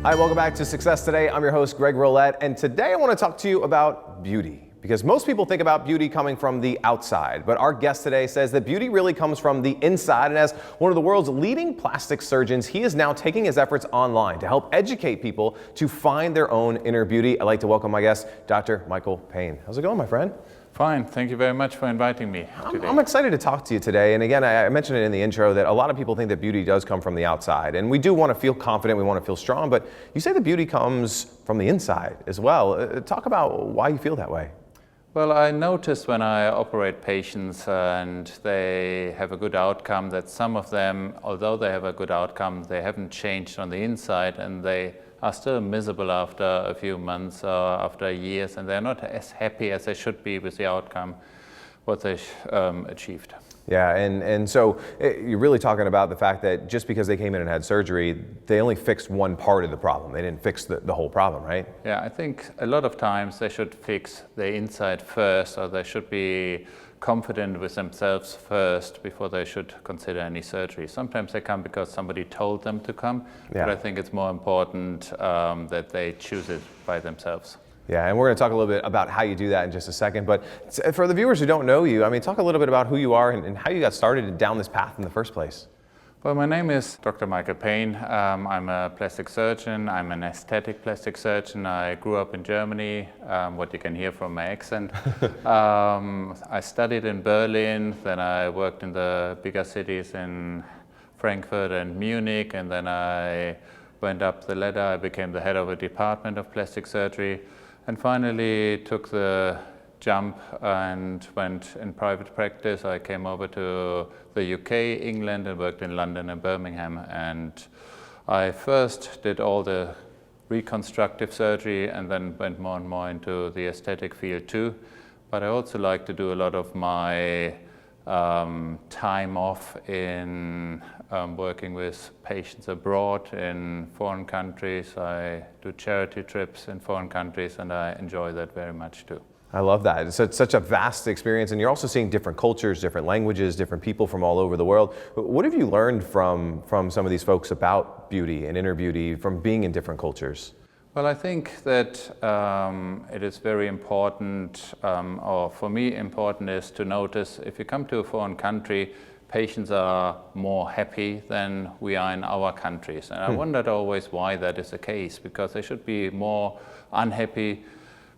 Hi, welcome back to Success Today. I'm your host, Greg Rollett, and today I want to talk to you about beauty. Because most people think about beauty coming from the outside, but our guest today says that beauty really comes from the inside, and as one of the world's leading plastic surgeons, he is now taking his efforts online to help educate people to find their own inner beauty. I'd like to welcome my guest, Dr. Michael Payne. How's it going, my friend? Fine. Thank you very much for inviting me today. I'm excited to talk to you today. And again, I mentioned it in the intro that a lot of people think that beauty does come from the outside. And we do want to feel confident, we want to feel strong, but you say the beauty comes from the inside as well. Talk about why you feel that way. Well, I notice when I operate patients and they have a good outcome that some of them, although they have a good outcome, they haven't changed on the inside and they are still miserable after a few months or after years, and they're not as happy as they should be with the outcome, what they achieved. Yeah, and so you're really talking about the fact that just because they came in and had surgery, they only fixed one part of the problem. They didn't fix the whole problem, right? Yeah, I think a lot of times they should fix the inside first, or they should be confident with themselves first before they should consider any surgery. Sometimes they come because somebody told them to come, but I think it's more important that they choose it by themselves. Yeah, and we're going to talk a little bit about how you do that in just a second. But for the viewers who don't know you, I mean, talk a little bit about who you are and how you got started down this path in the first place. Well, my name is Dr. Michael Payne. I'm a plastic surgeon. I'm an aesthetic plastic surgeon. I grew up in Germany, what you can hear from my accent. I studied in Berlin, then I worked in the bigger cities in Frankfurt and Munich, and then I went up the ladder. I became the head of a department of plastic surgery, and finally took the jump and went in private practice. I came over to the UK, England, and worked in London and Birmingham. And I first did all the reconstructive surgery and then went more and more into the aesthetic field too. But I also like to do a lot of my time off in working with patients abroad in foreign countries. I do charity trips in foreign countries, and I enjoy that very much too. I love that. It's such a vast experience, and you're also seeing different cultures, different languages, different people from all over the world. What have you learned from some of these folks about beauty and inner beauty from being in different cultures? Well, I think that it is very important, or for me important is to notice if you come to a foreign country, patients are more happy than we are in our countries. And I wondered always why that is the case, because they should be more unhappy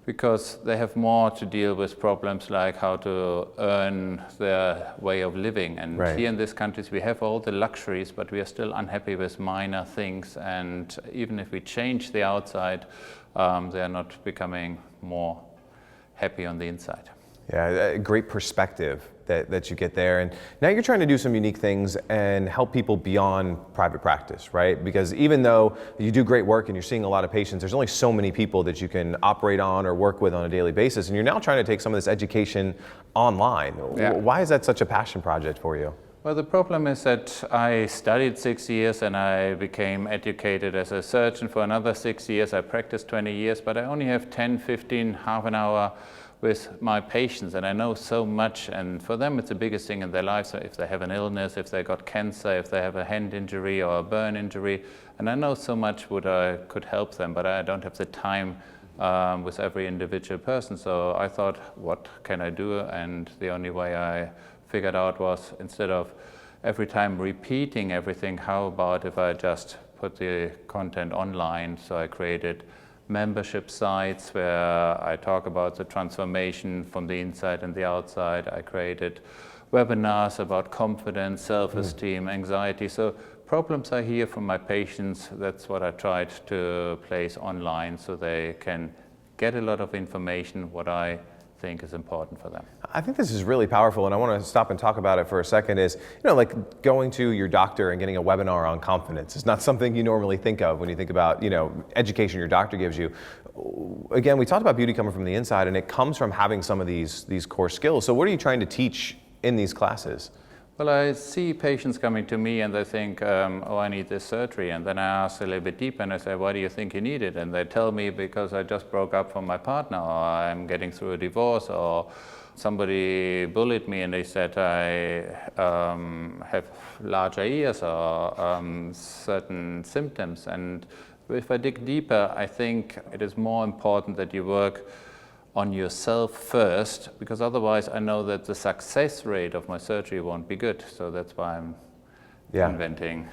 because they have more to deal with problems like how to earn their way of living. And here in these countries we have all the luxuries, but we are still unhappy with minor things. And even if we change the outside, they are not becoming more happy on the inside. Yeah, a great perspective that you get there. And now you're trying to do some unique things and help people beyond private practice, right? Because even though you do great work and you're seeing a lot of patients, there's only so many people that you can operate on or work with on a daily basis. And you're now trying to take some of this education online. Yeah. Why is that such a passion project for you? Well, the problem is that I studied 6 years and I became educated as a surgeon for another 6 years. I practiced 20 years, but I only have 10, 15, half an hour with my patients, and I know so much, and for them it's the biggest thing in their lives. So if they have an illness, if they got cancer, if they have a hand injury or a burn injury, and I know so much what I could help them, but I don't have the time with every individual person. So I thought, what can I do? And the only way I figured out was, instead of every time repeating everything, how about if I just put the content online? So I created membership sites where I talk about the transformation from the inside and the outside. I created webinars about confidence, self-esteem, anxiety. So problems I hear from my patients, that's what I tried to place online so they can get a lot of information, what I think is important for them. I think this is really powerful, and I want to stop and talk about it for a second. Is, like going to your doctor and getting a webinar on confidence is not something you normally think of when you think about, education your doctor gives you. Again, we talked about beauty coming from the inside, and it comes from having some of these core skills. So what are you trying to teach in these classes? Well, I see patients coming to me and they think, oh, I need this surgery. And then I ask a little bit deeper and I say, why do you think you need it? And they tell me, because I just broke up from my partner, or I'm getting through a divorce, or somebody bullied me and they said I have larger ears or certain symptoms. And If I dig deeper, I think it is more important that you work on yourself first, because otherwise I know that the success rate of my surgery won't be good. So that's why I'm inventing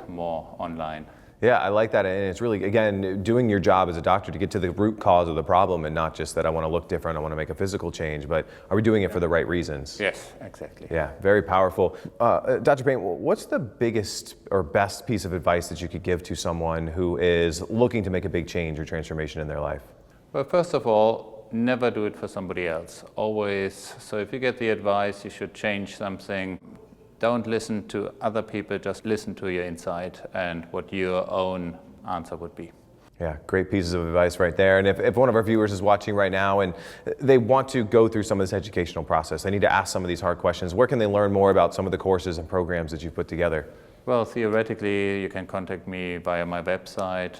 more online. Yeah, I like that. And it's really, again, doing your job as a doctor to get to the root cause of the problem, and not just that I want to look different, I want to make a physical change, but are we doing it for the right reasons? Yes, exactly. Yeah, very powerful. Dr. Payne, what's the biggest or best piece of advice that you could give to someone who is looking to make a big change or transformation in their life? Well, first of all, never do it for somebody else. Always, so if you get the advice, you should change something. Don't listen to other people, just listen to your inside and what your own answer would be. Yeah, great pieces of advice right there. And if one of our viewers is watching right now and they want to go through some of this educational process, they need to ask some of these hard questions, where can they learn more about some of the courses and programs that you've put together? Well, theoretically, you can contact me via my website.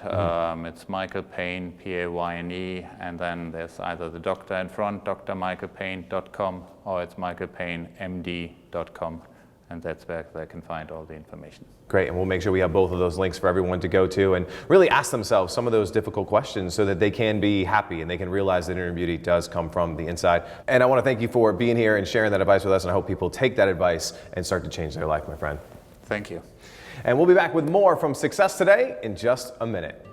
It's Michael Payne, P-A-Y-N-E, and then there's either the doctor in front, drmichaelpayne.com, or it's michaelpaynemd.com. And that's where they can find all the information. Great, and we'll make sure we have both of those links for everyone to go to and really ask themselves some of those difficult questions so that they can be happy and they can realize that inner beauty does come from the inside. And I want to thank you for being here and sharing that advice with us, and I hope people take that advice and start to change their life, my friend. Thank you. And we'll be back with more from Success Today in just a minute.